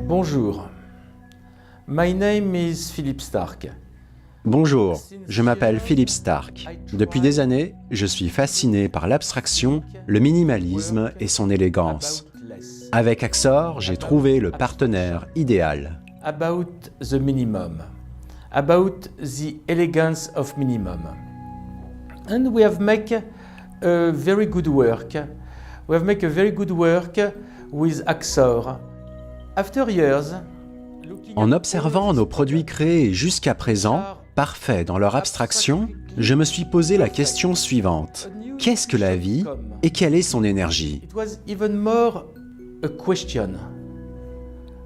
Bonjour, my name is Philippe Starck. Bonjour, je m'appelle Philippe Starck. Depuis des années, je suis fasciné par l'abstraction, le minimalisme et son élégance. Avec Axor, j'ai trouvé le partenaire idéal. About the minimum, about the elegance of minimum. And we have made a very good work. We have made a very good work with Axor. After years, En observant nos produits créés jusqu'à présent, parfaits dans leur abstraction, je me suis posé la question suivante. Qu'est-ce que la vie et quelle est son énergie? it was even more a question.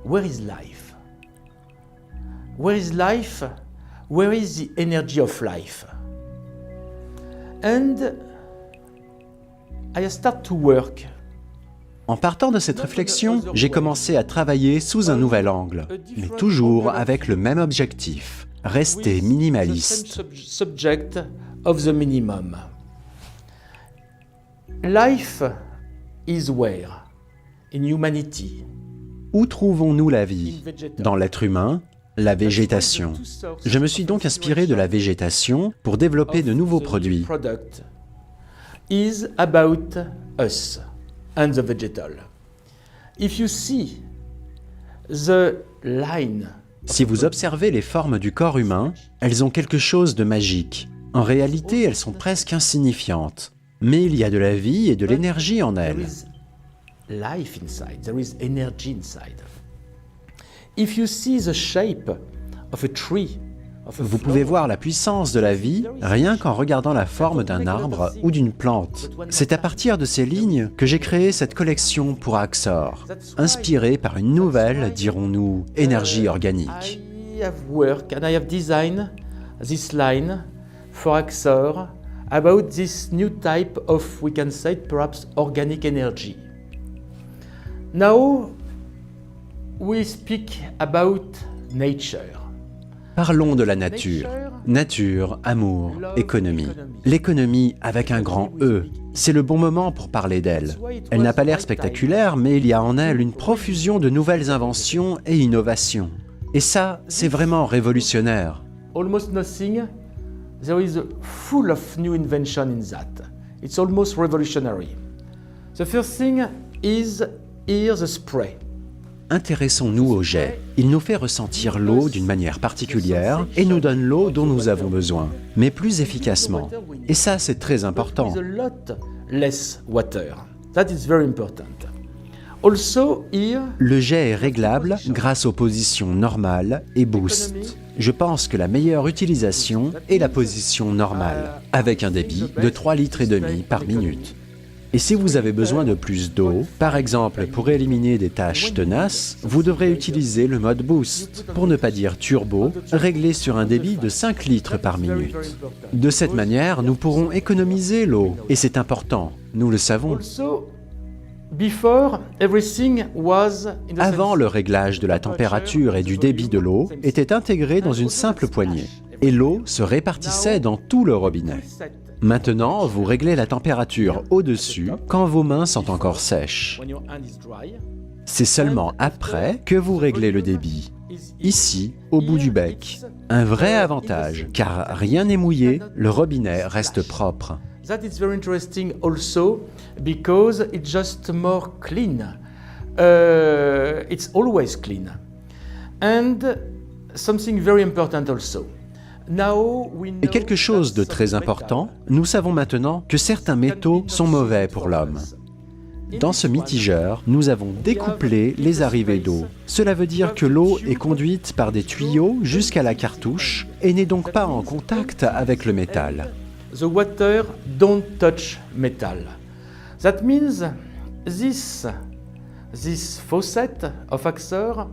Where is life? Where is life? Where is the energy of life? And I start to work. En partant de cette réflexion, j'ai commencé à travailler sous un nouvel angle, mais toujours avec le même objectif, rester minimaliste. Subject of the minimum. Life is where? In humanity. Où trouvons-nous la vie? Dans l'être humain, la végétation. Je me suis donc inspiré de la végétation pour développer de nouveaux produits. Product is about us and the vegetal. If you see the line, Si vous observez les formes du corps humain, elles ont quelque chose de magique. En réalité, elles sont presque insignifiantes. Mais il y a de la vie et de l'énergie en there elles. is life inside, there is energy inside. If you see the shape of a tree, of a Vous pouvez flower, voir la puissance de la vie rien qu'en regardant la forme d'un arbre ou d'une plante. C'est à partir de ces lignes que j'ai créé cette collection pour Axor, inspirée par une nouvelle, dirons-nous, énergie organique. I have worked and I have designed this line for Axor about this new type of, we can say, perhaps organic energy. Now we speak about nature. Parlons de la nature. Nature, amour, économie. L'économie avec un grand E. C'est le bon moment pour parler d'elle. Elle n'a pas l'air spectaculaire, mais il y a en elle une profusion de nouvelles inventions et innovations. Et ça, c'est vraiment révolutionnaire. Almost nothing, there is full of new invention in that. It's almost revolutionary. The first thing is here the spray. Intéressons-nous au jet. Il nous fait ressentir l'eau d'une manière particulière et nous donne l'eau dont nous avons besoin, mais plus efficacement. Et ça, c'est très important. There is a lot less water. That is very important. Also here, Le jet est réglable grâce aux positions normales et boost. Je pense que la meilleure utilisation est la position normale, avec un débit de 3,5 litres par minute. Et si vous avez besoin de plus d'eau, par exemple pour éliminer des tâches tenaces, vous devrez utiliser le mode boost, pour ne pas dire turbo, réglé sur un débit de 5 litres par minute. De cette manière, nous pourrons économiser l'eau, et c'est important, nous le savons. also before everything was in the Avant, same le réglage de la température et du débit de l'eau était intégré dans une simple poignée, et l'eau se répartissait dans tout le robinet. set. Maintenant, vous réglez la température au-dessus quand vos mains sont encore sèches. When your hand is dry, C'est seulement après que vous réglez le débit. Ici, au bout du bec. Un vrai avantage, car rien n'est mouillé, le robinet reste propre. that is very interesting also because it's just more clean. It's always clean. And something very important also. Now we know Et quelque chose de that très some important, metals nous savons maintenant que certains métaux sont mauvais pour l'homme. Dans ce mitigeur, nous avons découplé les arrivées d'eau. Cela veut dire que l'eau est conduite par des tuyaux jusqu'à la cartouche et n'est donc pas en contact avec le métal. The water don't touch metal. That means this faucet of Axor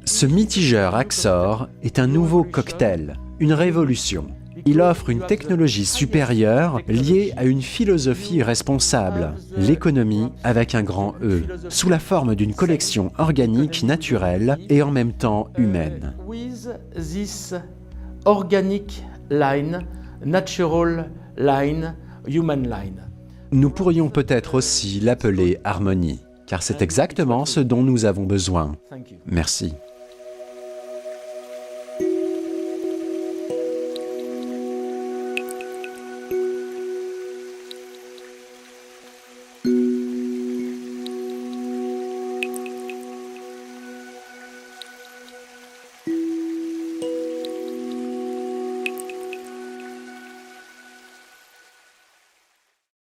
Ce mitigeur Axor est un nouveau cocktail, une révolution. Il offre une technologie supérieure liée à une philosophie responsable, l'économie avec un grand E, sous la forme d'une collection organique naturelle et en même temps humaine. with this organic line, natural line, human line. Nous pourrions peut-être aussi l'appeler harmonie. car c'est exactement ce dont nous avons besoin. Thank you. Merci.